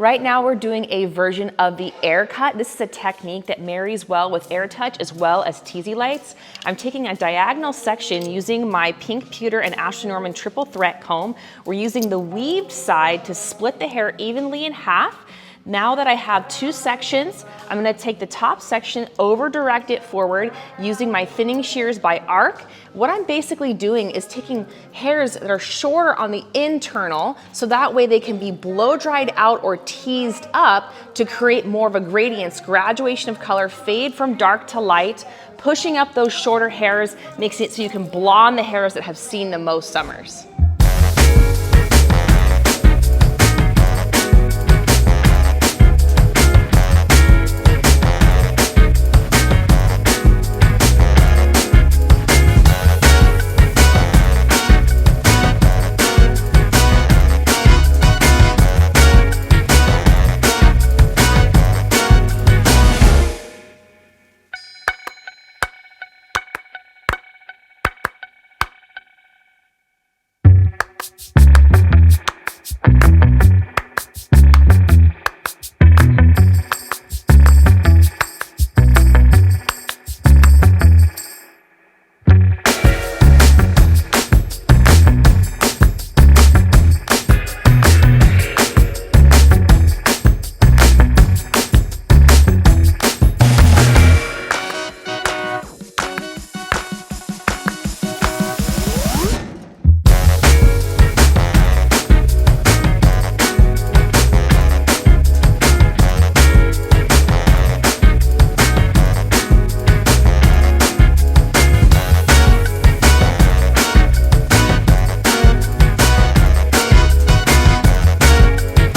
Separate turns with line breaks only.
Right now we're doing a version of the air cut. This is a technique that marries well with AirTouch as well as Teasy lights. I'm taking a diagonal section using my pink pewter and Ashley Norman triple threat comb. We're using the weaved side to split the hair evenly in half. Now that I have two sections, I'm gonna take the top section, over direct it forward using my thinning shears by arc. What I'm basically doing is taking hairs that are shorter on the internal, so that way they can be blow dried out or teased up to create more of a gradient, graduation of color, fade from dark to light. Pushing up those shorter hairs makes it so you can blonde the hairs that have seen the most summers.